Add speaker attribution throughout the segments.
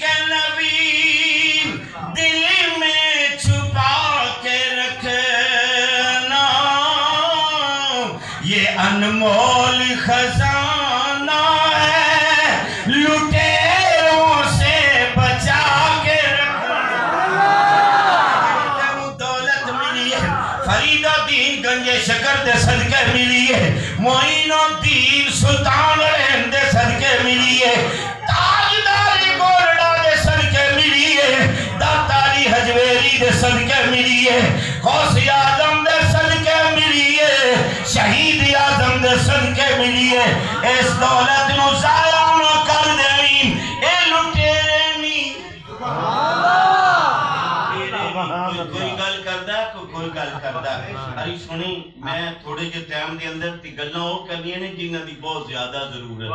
Speaker 1: کے نبی دل میں چھپا کے رکھنا، یہ انمول خزانہ ہے لٹیروں سے بچا کے رکھنا۔ دولت ملی ہے فرید الدین گنج شکر دے صدقے ملی ہے، معین الدین سلطان الہند دے صدقے ملی ہے، تاجدار گولڈا دے صدقے ملی ہے، داتا علی حجویری دے صدقے ملی ہے، غوث اعظم دے صدقے ملی ہے، شہید اعظم دے صدقے ملی ہے۔ اس دولت نو ضائع نہ کر دیں، اے لٹیرے نہیں۔ کوئی گل کردا کوئی گل کردا اری سنی میں تھوڑے جے ٹائم دے اندر تے گلاں او کرنیاں نے جنہاں دی بہت زیادہ ضرورت ہے،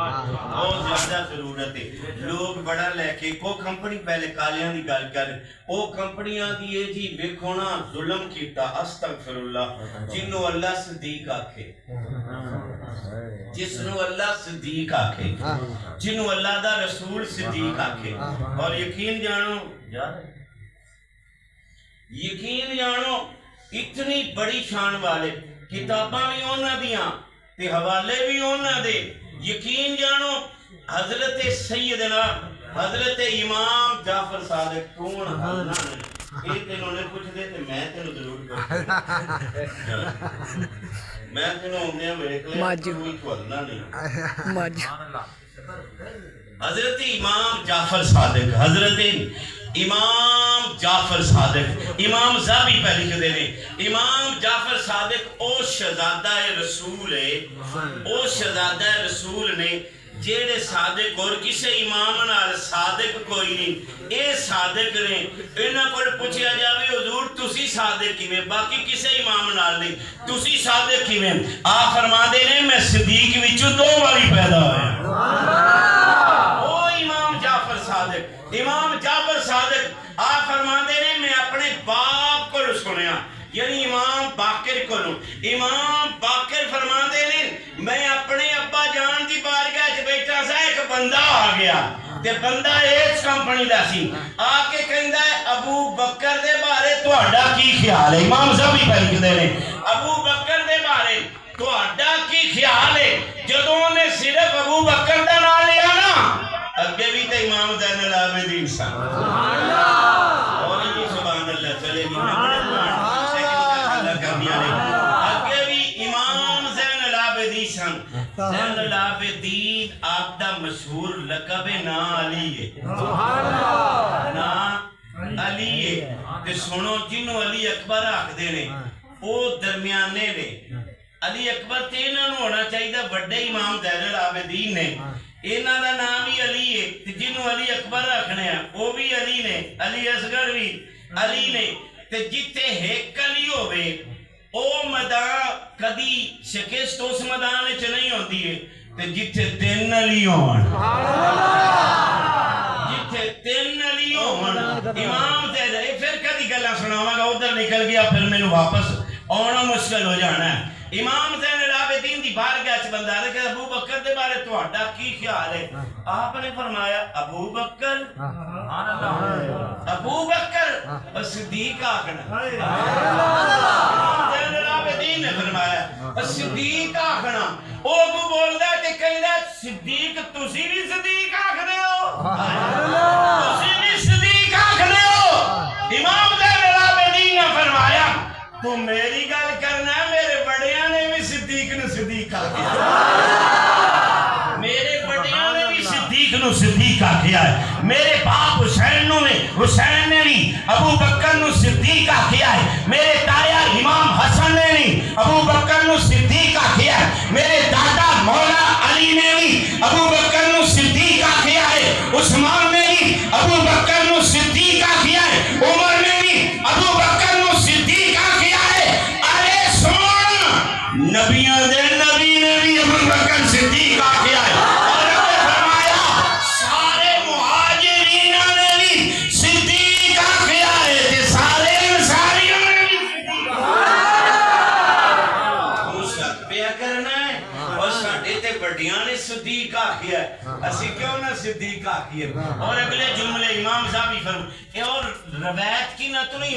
Speaker 1: بہت زیادہ ضرورت ہے۔ لوگ بڑا لے کے کو کمپنی پہلے کالیاں دی گل کر، او کمپنیاں دی اے جی ویکھو نا ظلم کیتا، استغفر اللہ، جنوں اللہ صدیق آکھے، جس نو اللہ صدیق آکھے، جنوں اللہ دا رسول صدیق آکھے، اور یقین جانو یقین جانو اتنی بڑی شان والے کتاباں بھی اونا دیاں تے حوالے بھی اونا دے، یقین جانو حضرت سیدنا حضرت امام جعفر صادق کون حضرنا نے ایک دن انہیں پوچھ دے تے میں تینوں ضرور کرتا میں تینوں ہوندے میرے کلے کوئی حضرنا نہیں۔ حضرت امام جعفر صادق، حضرت امام جعفر صادق، امام زابی پہلی کے دینے، امام جعفر صادق او شہزادہ رسول ہے، او شہزادہ رسول نے جیڑے صادق اور کسے امام نال صادق کوئی نہیں، اے صادق نے انہاں کو پوچھیا جاوے حضور تسی صادق کیویں، باقی کسے امام نال نہیں، تسی صادق کیویں؟ آپ فرما دے نے میں صدیق وچوں دو والی پیدا ہویا۔ او امام جعفر صادق، امام جعفر صادق آپ فرما دے نے میں اپنے باپ کو سنیا، یعنی امام باقر کو لوں، امام باقر فرما دے نے میں اپنے ابا جان دی بارگاہ چ بیٹھا سا، ایک بندہ آ گیا تے بندہ اس کمپنی دا سی، آ کے کہندا ہے ابو بکر دے بارے تہاڈا کی خیال ہے؟ امام زبی پہلی دے نے ابو بکر دے بارے تہاڈا کی خیال ہے؟ جدوں نے صرف ابو بکر دا نام لیا نا اگے بھی تے امام زین العابدین سن، اور جی سبحان اللہ چلے گی میں بڑے اگے بھی امام زین العابدین سن۔ زین العابدین آپ دا مشہور لقب نا علی ہے، نا علی ہے، تے سنو جنوں علی اکبر آکھ دے نے او درمیانے نے، علی اکبر تے انہاں نوں ہونا چاہیے بڑے امام زین العابدین نے، انہاں دا نام بھی علی ہے تے جنوں علی اکبر رکھنے ہیں وہ بھی علی نے، علی اصغر بھی علی نے، تے جتے ایک علی ہوئے او میدان کدی شکست اس میدان وچ نہیں ہوندی ہے، تے جتے تین علی ہون، جتے تین علی ہون امام زین، پھر کدی گلاں سناواں گا ادھر نکل گیا پھر مینوں واپس آنا مشکل ہو جانا ہے۔ امام زین العابدین دی بارگاہ چ بندہ رکھے ابو بکر دے بارے تہاڈا کی خیال ہے؟ آپ نے فرمایا ابو بکر ابو بکر صدیق آکھنا، امام زین العابدین نے فرمایا صدیق آکھنا، او ابو بولدا تے کہندا صدیق تسی بھی صدیق آکھدے ہو، تسی بھی صدیق آکھدے ہو؟ امام زین العابدین نے فرمایا تو میری گل کرنا ہے، میرے بڑیاں نے بھی صدیق نو صدیق آکھیا، میرے بڑیاں نے بھی صدیق نو صدیق آکھیا ہے، میرے باپ حسین نے بھی ابو بکر نو صدیق آکھیا ہے، میرے تایا امام حسن نے بھی ابو بکر نو صدیق آکھیا ہے، میرے دادا مولا علی نے بھی ابو بکر نو صدیق آکھیا ہے، عثمان نے بھی ابو بکر نو صدیق آکھیا ہے، عمر نے بھی ابو بکر نو صدیق آکھیا ہے۔ ارے سن نبیوں دے نبی نے بھی ابو بکر صدیق آکھیا ہے، اور نے فرمایا سارے مہاجرین نے بھی صدیق آکھیا ہے تے سارے انصاریوں نے بھی صدیق کرنا ہے، اور ساڈے تے بڑیاں نے صدیق آکھیا ہے، اسی کیوں نہ صدیق آکھیے؟ اور اگلے جملے امام ذابی فرم اور روایت کی نہ تو نہیں